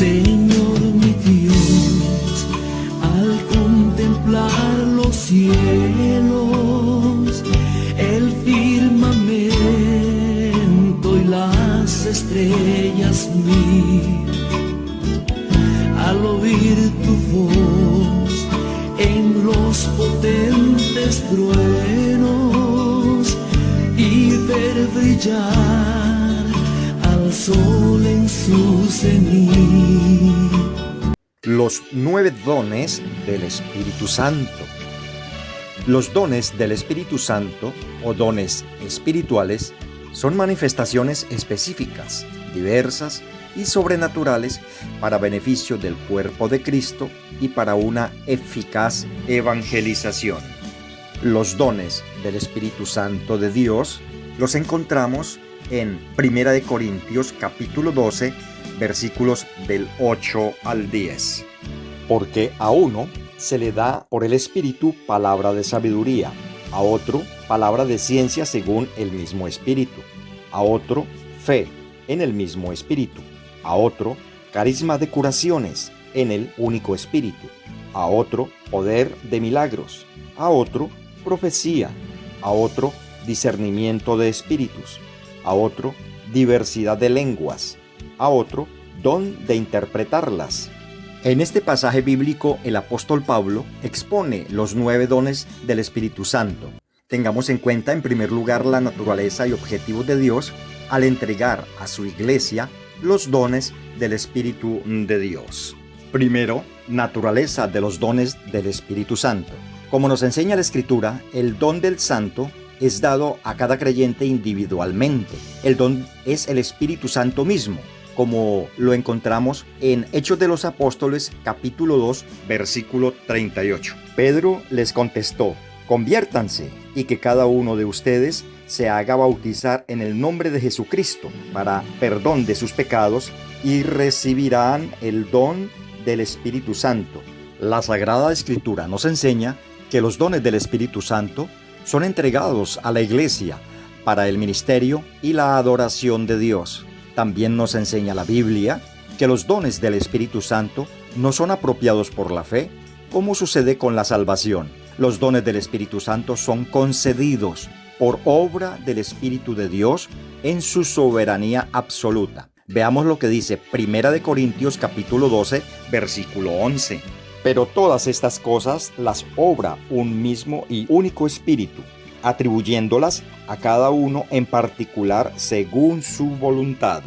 Señor mi Dios, al contemplar los cielos, el firmamento y las estrellas miro, al oír tu voz en los potentes truenos y ver brillar al sol en su cenit. Los 9 dones del Espíritu Santo. Los dones del Espíritu Santo, o dones espirituales, son manifestaciones específicas, diversas y sobrenaturales para beneficio del cuerpo de Cristo y para una eficaz evangelización. Los dones del Espíritu Santo de Dios los encontramos en 1 Corintios capítulo 12, versículos del 8 al 10. Porque a uno se le da por el Espíritu palabra de sabiduría, a otro palabra de ciencia según el mismo Espíritu, a otro fe en el mismo Espíritu, a otro carisma de curaciones en el único Espíritu, a otro poder de milagros, a otro profecía, a otro discernimiento de espíritus, a otro diversidad de lenguas, a otro don de interpretarlas. En este pasaje bíblico el apóstol Pablo expone los 9 dones del Espíritu Santo. Tengamos en cuenta en primer lugar la naturaleza y objetivos de Dios al entregar a su iglesia los dones del Espíritu de Dios. Primero, naturaleza de los dones del Espíritu Santo. Como nos enseña la Escritura, el don del Santo es dado a cada creyente individualmente. El don es el Espíritu Santo mismo, como lo encontramos en Hechos de los Apóstoles, capítulo 2, versículo 38. Pedro les contestó: conviértanse y que cada uno de ustedes se haga bautizar en el nombre de Jesucristo para perdón de sus pecados y recibirán el don del Espíritu Santo. La Sagrada Escritura nos enseña que los dones del Espíritu Santo son entregados a la iglesia para el ministerio y la adoración de Dios. También nos enseña la Biblia que los dones del Espíritu Santo no son apropiados por la fe, como sucede con la salvación. Los dones del Espíritu Santo son concedidos por obra del Espíritu de Dios en su soberanía absoluta. Veamos lo que dice 1 Corintios capítulo 12, versículo 11. Pero todas estas cosas las obra un mismo y único Espíritu, atribuyéndolas a cada uno en particular según su voluntad.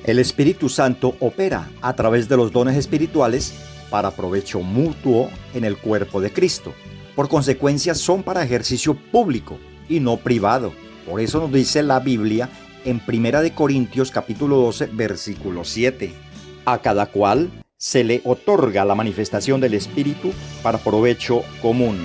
El Espíritu Santo opera a través de los dones espirituales para provecho mutuo en el cuerpo de Cristo. Por consecuencia, son para ejercicio público y no privado. Por eso nos dice la Biblia en 1 Corintios capítulo 12, versículo 7. A cada cual se le otorga la manifestación del Espíritu para provecho común.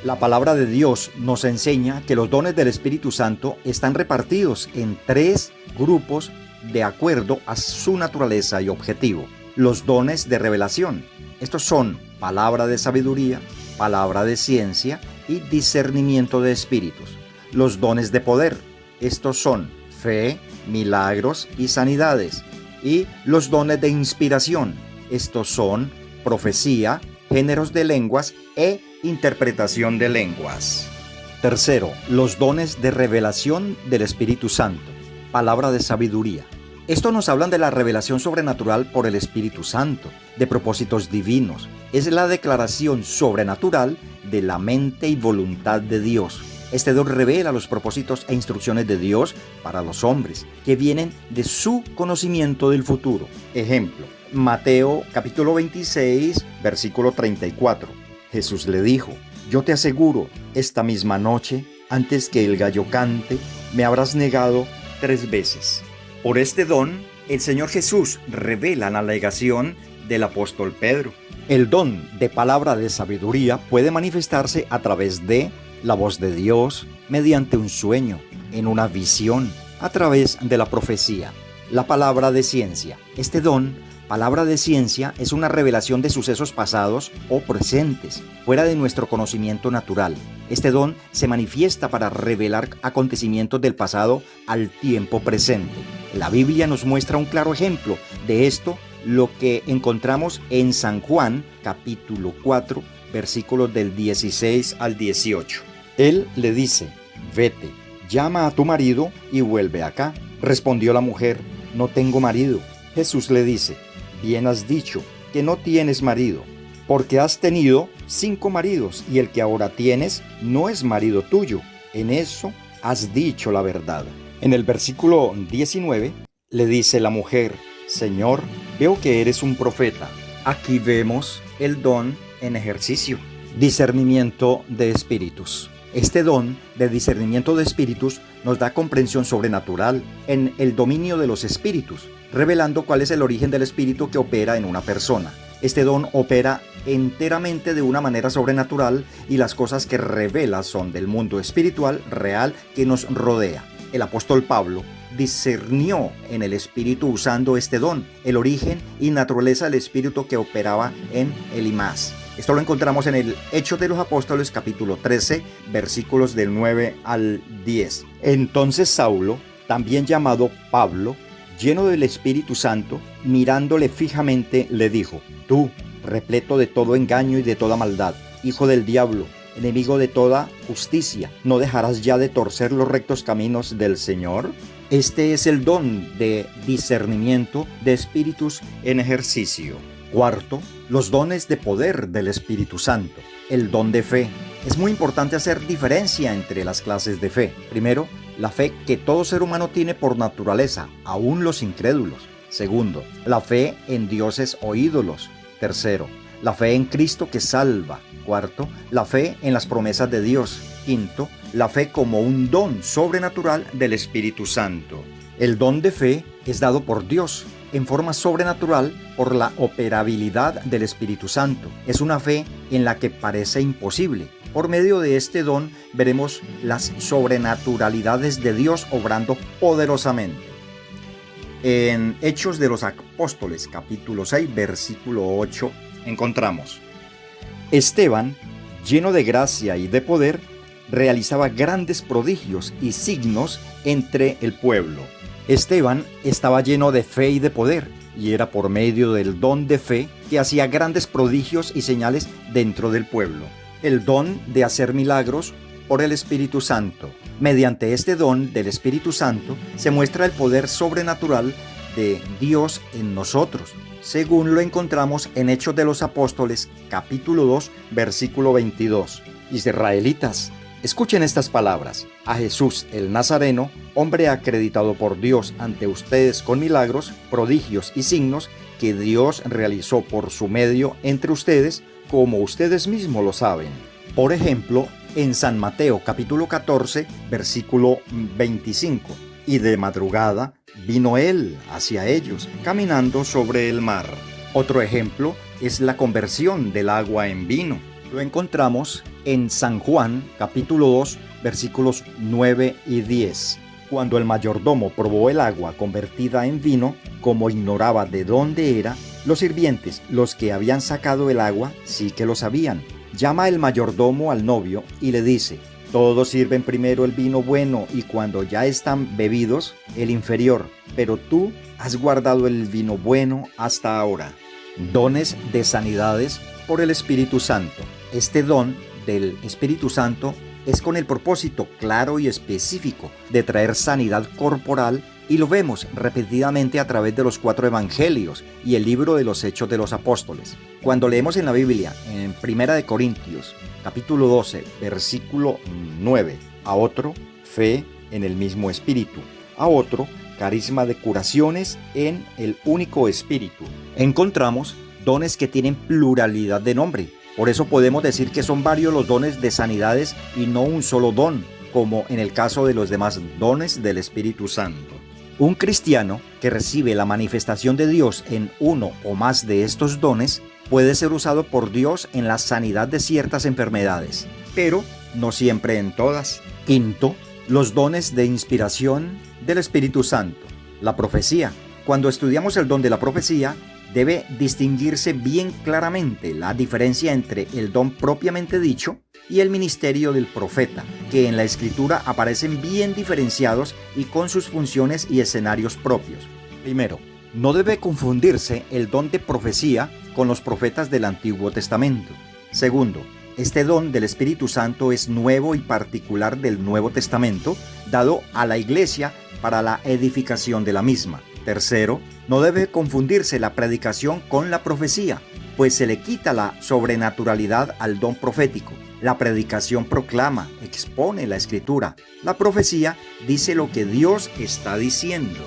La palabra de Dios nos enseña que los dones del Espíritu Santo están repartidos en 3 grupos de acuerdo a su naturaleza y objetivo. Los dones de revelación. Estos son palabra de sabiduría, palabra de ciencia y discernimiento de espíritus. Los dones de poder. Estos son fe, milagros y sanidades. Y los dones de inspiración. Estos son profecía, géneros de lenguas e interpretación de lenguas. Tercero, los dones de revelación del Espíritu Santo. Palabra de sabiduría. Estos nos hablan de la revelación sobrenatural por el Espíritu Santo, de propósitos divinos. Es la declaración sobrenatural de la mente y voluntad de Dios. Este don revela los propósitos e instrucciones de Dios para los hombres, que vienen de su conocimiento del futuro. Ejemplo, Mateo capítulo 26, versículo 34. Jesús le dijo: yo te aseguro, esta misma noche, antes que el gallo cante, me habrás negado 3 veces. Por este don, el Señor Jesús revela la negación del apóstol Pedro. El don de palabra de sabiduría puede manifestarse a través de la voz de Dios, mediante un sueño, en una visión, a través de la profecía. La palabra de ciencia. Este don, palabra de ciencia, es una revelación de sucesos pasados o presentes, fuera de nuestro conocimiento natural. Este don se manifiesta para revelar acontecimientos del pasado al tiempo presente. La Biblia nos muestra un claro ejemplo de esto lo que encontramos en San Juan, capítulo 4, versículos del 16 al 18. Él le dice: vete, llama a tu marido y vuelve acá. Respondió la mujer: no tengo marido. Jesús le dice: bien has dicho que no tienes marido, porque has tenido 5 maridos y el que ahora tienes no es marido tuyo. En eso has dicho la verdad. En el versículo 19 le dice la mujer: Señor, veo que eres un profeta. Aquí vemos el don en ejercicio. Discernimiento de espíritus. Este don de discernimiento de espíritus nos da comprensión sobrenatural en el dominio de los espíritus, revelando cuál es el origen del espíritu que opera en una persona. Este don opera enteramente de una manera sobrenatural y las cosas que revela son del mundo espiritual real que nos rodea. El apóstol Pablo discernió en el espíritu usando este don, el origen y naturaleza del espíritu que operaba en Elimas. Esto lo encontramos en el Hechos de los Apóstoles, capítulo 13, versículos del 9 al 10. Entonces Saulo, también llamado Pablo, lleno del Espíritu Santo, mirándole fijamente, le dijo: tú, repleto de todo engaño y de toda maldad, hijo del diablo, enemigo de toda justicia, ¿no dejarás ya de torcer los rectos caminos del Señor? Este es el don de discernimiento de espíritus en ejercicio. Cuarto, los dones de poder del Espíritu Santo. El don de fe. Es muy importante hacer diferencia entre las clases de fe. Primero, la fe que todo ser humano tiene por naturaleza, aún los incrédulos. Segundo, la fe en dioses o ídolos. Tercero, la fe en Cristo que salva. Cuarto, la fe en las promesas de Dios. Quinto, la fe como un don sobrenatural del Espíritu Santo. El don de fe es dado por Dios en forma sobrenatural por la operabilidad del Espíritu Santo. Es una fe en la que parece imposible. Por medio de este don veremos las sobrenaturalidades de Dios obrando poderosamente. En Hechos de los Apóstoles, capítulo 6, versículo 8, encontramos: Esteban, lleno de gracia y de poder, realizaba grandes prodigios y signos entre el pueblo. Esteban estaba lleno de fe y de poder, y era por medio del don de fe que hacía grandes prodigios y señales dentro del pueblo. El don de hacer milagros por el Espíritu Santo. Mediante este don del Espíritu Santo se muestra el poder sobrenatural de Dios en nosotros, según lo encontramos en Hechos de los Apóstoles, capítulo 2, versículo 22. Israelitas, escuchen estas palabras: a Jesús el Nazareno, hombre acreditado por Dios ante ustedes con milagros, prodigios y signos que Dios realizó por su medio entre ustedes, como ustedes mismos lo saben. Por ejemplo, en San Mateo capítulo 14, versículo 25: y de madrugada vino él hacia ellos, caminando sobre el mar. Otro ejemplo es la conversión del agua en vino. Lo encontramos en San Juan capítulo 2, versículos 9 y 10. Cuando el mayordomo probó el agua convertida en vino, como ignoraba de dónde era, los sirvientes, los que habían sacado el agua, sí que lo sabían. Llama el mayordomo al novio y le dice: todos sirven primero el vino bueno y cuando ya están bebidos, el inferior, pero tú has guardado el vino bueno hasta ahora. Dones de sanidades por el Espíritu Santo. Este don del Espíritu Santo es con el propósito claro y específico de traer sanidad corporal, y lo vemos repetidamente a través de los 4 evangelios y el libro de los Hechos de los Apóstoles. Cuando leemos en la Biblia, en 1 de Corintios, capítulo 12, versículo 9, a otro, fe en el mismo Espíritu, a otro, carisma de curaciones en el único Espíritu. Encontramos dones que tienen pluralidad de nombre. Por eso podemos decir que son varios los dones de sanidades y no un solo don, como en el caso de los demás dones del Espíritu Santo. Un cristiano que recibe la manifestación de Dios en uno o más de estos dones puede ser usado por Dios en la sanidad de ciertas enfermedades, pero no siempre en todas. Quinto, los dones de inspiración del Espíritu Santo. La profecía. Cuando estudiamos el don de la profecía, debe distinguirse bien claramente la diferencia entre el don propiamente dicho y el ministerio del profeta, que en la Escritura aparecen bien diferenciados y con sus funciones y escenarios propios. Primero, No debe confundirse el don de profecía con los profetas del Antiguo Testamento. Segundo, este don del Espíritu Santo es nuevo y particular del Nuevo Testamento, dado a la Iglesia para la edificación de la misma. Tercero, no debe confundirse la predicación con la profecía, pues se le quita la sobrenaturalidad al don profético. La predicación proclama, expone la Escritura. La profecía dice lo que Dios está diciendo.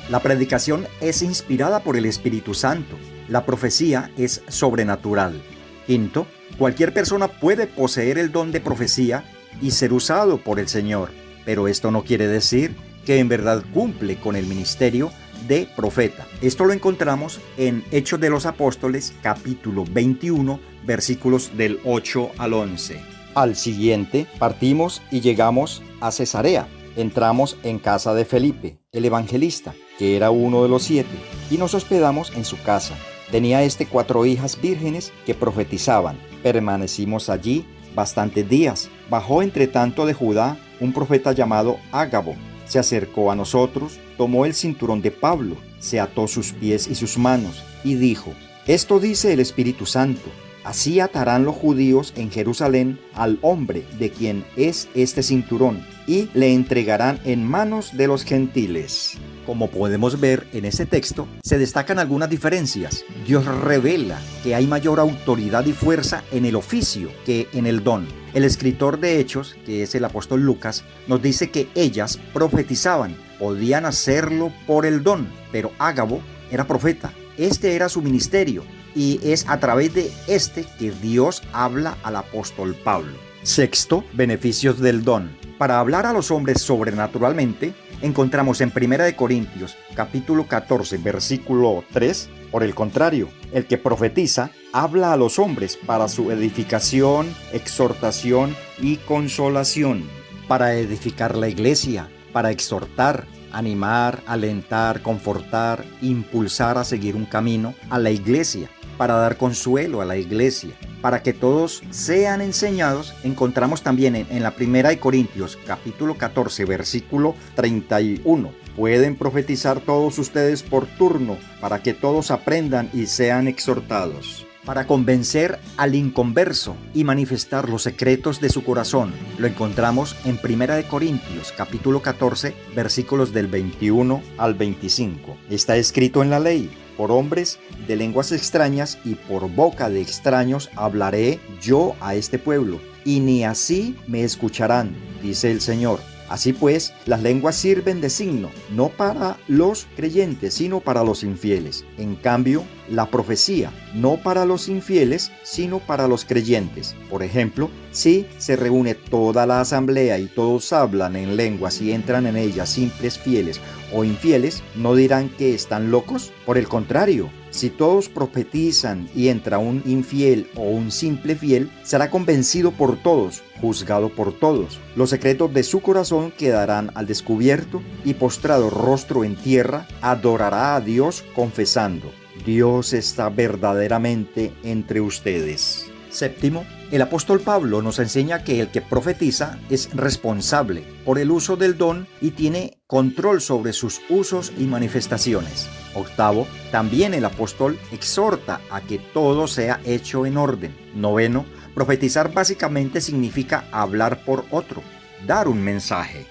La predicación es inspirada por el Espíritu Santo. La profecía es sobrenatural. Quinto, cualquier persona puede poseer el don de profecía y ser usado por el Señor, pero esto no quiere decir que en verdad cumple con el ministerio de profeta. Esto lo encontramos en Hechos de los Apóstoles, capítulo 21, versículos del 8 al 11. Al siguiente, partimos y llegamos a Cesarea. Entramos en casa de Felipe, el evangelista, que era uno de los 7, y nos hospedamos en su casa. Tenía 4 hijas vírgenes que profetizaban. Permanecimos allí bastantes días. Bajó entre tanto de Judá un profeta llamado Ágabo. Se acercó a nosotros, tomó el cinturón de Pablo, se ató sus pies y sus manos, y dijo: Esto dice el Espíritu Santo: así atarán los judíos en Jerusalén al hombre de quien es este cinturón, y le entregarán en manos de los gentiles. Como podemos ver en ese texto, se destacan algunas diferencias. Dios revela que hay mayor autoridad y fuerza en el oficio que en el don. El escritor de Hechos, que es el apóstol Lucas, nos dice que ellas profetizaban, podían hacerlo por el don, pero Ágabo era profeta. Este era su ministerio, y es a través de este que Dios habla al apóstol Pablo. Sexto, beneficios del don. Para hablar a los hombres sobrenaturalmente, encontramos en 1 Corintios capítulo 14, versículo 3, por el contrario, el que profetiza habla a los hombres para su edificación, exhortación y consolación. Para edificar la iglesia, para exhortar, animar, alentar, confortar, impulsar a seguir un camino a la iglesia, para dar consuelo a la iglesia, para que todos sean enseñados. Encontramos también en la 1 Corintios capítulo 14 versículo 31. Pueden profetizar todos ustedes por turno, para que todos aprendan y sean exhortados. Para convencer al inconverso y manifestar los secretos de su corazón. Lo encontramos en 1 Corintios capítulo 14 versículos del 21 al 25. Está escrito en la ley: por hombres de lenguas extrañas y por boca de extraños hablaré yo a este pueblo, y ni así me escucharán, dice el Señor. Así pues, las lenguas sirven de signo, no para los creyentes, sino para los infieles. En cambio, la profecía, no para los infieles, sino para los creyentes. Por ejemplo, si se reúne toda la asamblea y todos hablan en lenguas y entran en ellas simples fieles o infieles, ¿no dirán que están locos? Por el contrario, si todos profetizan y entra un infiel o un simple fiel, será convencido por todos, juzgado por todos. Los secretos de su corazón quedarán al descubierto, y postrado rostro en tierra, adorará a Dios confesando: Dios está verdaderamente entre ustedes. Séptimo, el apóstol Pablo nos enseña que el que profetiza es responsable por el uso del don y tiene control sobre sus usos y manifestaciones. Octavo, también el apóstol exhorta a que todo sea hecho en orden. Noveno, profetizar básicamente significa hablar por otro, dar un mensaje.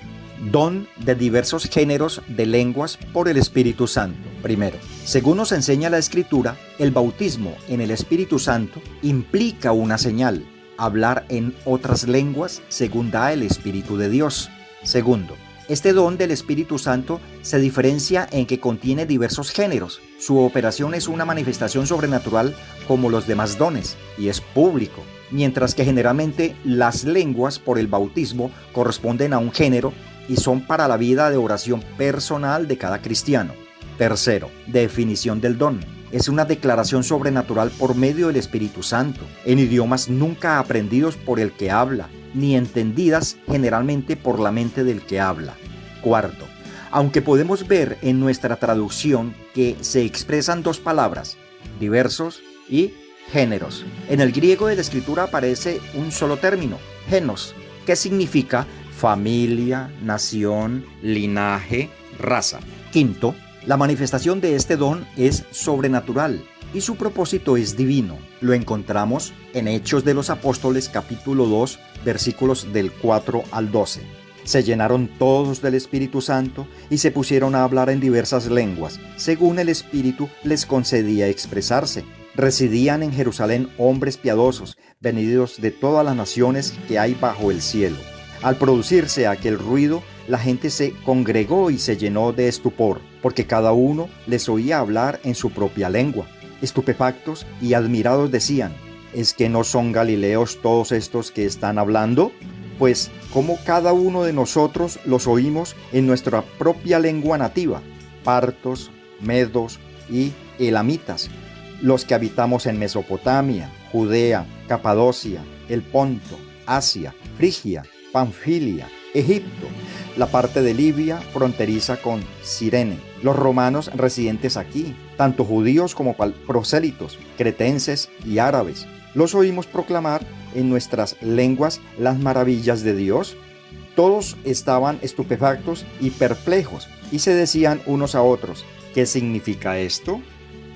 Don de diversos géneros de lenguas por el Espíritu Santo. Primero, según nos enseña la Escritura, el bautismo en el Espíritu Santo implica una señal: hablar en otras lenguas según da el Espíritu de Dios. Segundo, este don del Espíritu Santo se diferencia en que contiene diversos géneros. Su operación es una manifestación sobrenatural como los demás dones, y es público, mientras que generalmente las lenguas por el bautismo corresponden a un género y son para la vida de oración personal de cada cristiano. Tercero, definición del don. Es una declaración sobrenatural por medio del Espíritu Santo, en idiomas nunca aprendidos por el que habla, ni entendidas generalmente por la mente del que habla. Cuarto, aunque podemos ver en nuestra traducción que se expresan dos palabras, diversos y géneros, en el griego de la Escritura aparece un solo término, genos, que significa familia, nación, linaje, raza. Quinto, La manifestación de este don es sobrenatural y su propósito es divino. Lo encontramos en Hechos de los Apóstoles capítulo 2, versículos del 4 al 12. Se llenaron todos del Espíritu Santo y se pusieron a hablar en diversas lenguas, según el Espíritu les concedía expresarse. Residían en Jerusalén hombres piadosos, venidos de todas las naciones que hay bajo el cielo. Al producirse aquel ruido, la gente se congregó y se llenó de estupor, porque cada uno les oía hablar en su propia lengua. Estupefactos y admirados decían: ¿es que no son galileos todos estos que están hablando? Pues, ¿cómo cada uno de nosotros los oímos en nuestra propia lengua nativa? Partos, medos y elamitas, los que habitamos en Mesopotamia, Judea, Capadocia, el Ponto, Asia, Frigia, Panfilia, Egipto, la parte de Libia fronteriza con Cirene, los romanos residentes aquí, tanto judíos como prosélitos, cretenses y árabes. ¿Los oímos proclamar en nuestras lenguas las maravillas de Dios? Todos estaban estupefactos y perplejos y se decían unos a otros: ¿qué significa esto?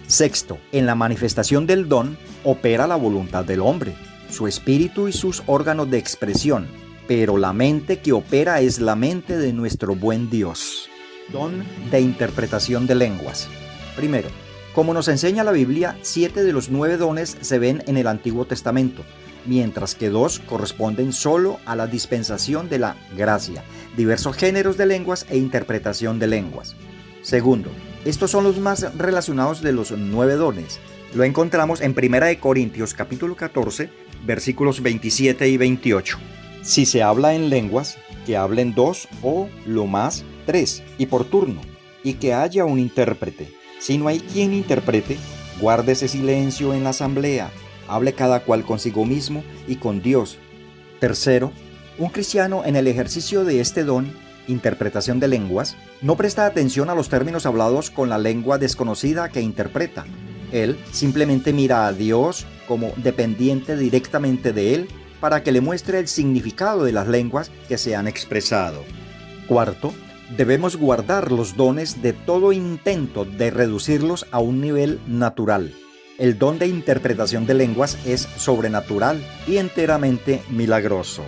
Sexto, en la manifestación del don opera la voluntad del hombre, su espíritu y sus órganos de expresión, pero la mente que opera es la mente de nuestro buen Dios. Don de interpretación de lenguas. Primero, como nos enseña la Biblia, 7 de los 9 dones se ven en el Antiguo Testamento, mientras que 2 corresponden solo a la dispensación de la gracia, diversos géneros de lenguas e interpretación de lenguas. Segundo, estos son los más relacionados de los 9 dones. Lo encontramos en 1 Corintios capítulo 14, versículos 27 y 28. Si se habla en lenguas, que hablen 2 o lo más 3, y por turno, y que haya un intérprete. Si no hay quien interprete, guárdese silencio en la asamblea, hable cada cual consigo mismo y con Dios. Tercero, un cristiano en el ejercicio de este don, interpretación de lenguas, no presta atención a los términos hablados con la lengua desconocida que interpreta. Él simplemente mira a Dios como dependiente directamente de él para que le muestre el significado de las lenguas que se han expresado. Cuarto, debemos guardar los dones de todo intento de reducirlos a un nivel natural. El don de interpretación de lenguas es sobrenatural y enteramente milagroso.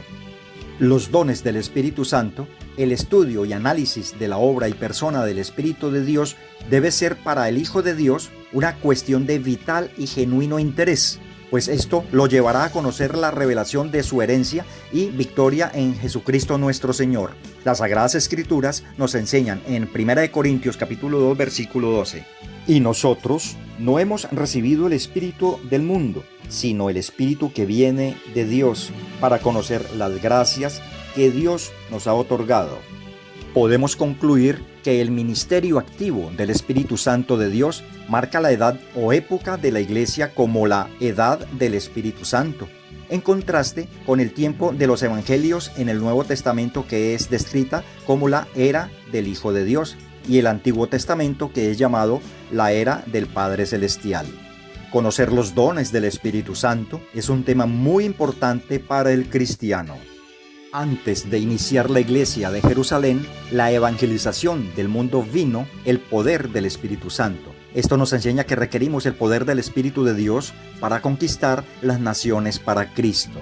Los dones del Espíritu Santo, el estudio y análisis de la obra y persona del Espíritu de Dios debe ser para el Hijo de Dios una cuestión de vital y genuino interés, pues esto lo llevará a conocer la revelación de su herencia y victoria en Jesucristo nuestro Señor. Las Sagradas Escrituras nos enseñan en 1 Corintios capítulo 2 versículo 12: y nosotros no hemos recibido el espíritu del mundo, sino el Espíritu que viene de Dios, para conocer las gracias que Dios nos ha otorgado. Podemos concluir que el ministerio activo del Espíritu Santo de Dios marca la edad o época de la Iglesia como la edad del Espíritu Santo, en contraste con el tiempo de los Evangelios en el Nuevo Testamento, que es descrita como la era del Hijo de Dios, y el Antiguo Testamento, que es llamado la era del Padre Celestial. Conocer los dones del Espíritu Santo es un tema muy importante para el cristiano. Antes de iniciar la iglesia de Jerusalén, la evangelización del mundo vino el poder del Espíritu Santo. Esto nos enseña que requerimos el poder del Espíritu de Dios para conquistar las naciones para Cristo.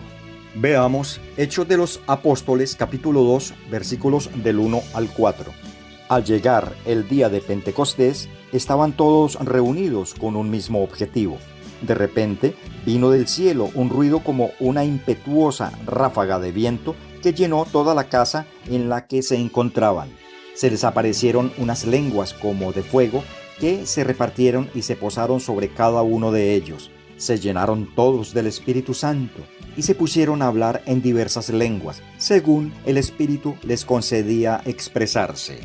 Veamos Hechos de los Apóstoles capítulo 2 versículos del 1 al 4. Al llegar el día de Pentecostés, estaban todos reunidos con un mismo objetivo. De repente vino del cielo un ruido como una impetuosa ráfaga de viento que llenó toda la casa en la que se encontraban. Se les aparecieron unas lenguas como de fuego que se repartieron y se posaron sobre cada uno de ellos. Se llenaron todos del Espíritu Santo y se pusieron a hablar en diversas lenguas, según el Espíritu les concedía expresarse.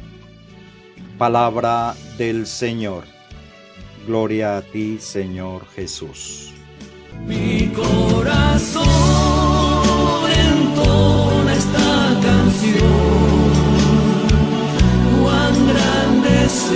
Palabra del Señor. Gloria a ti, Señor Jesús. Mi corazón entona esta canción, cuán grande es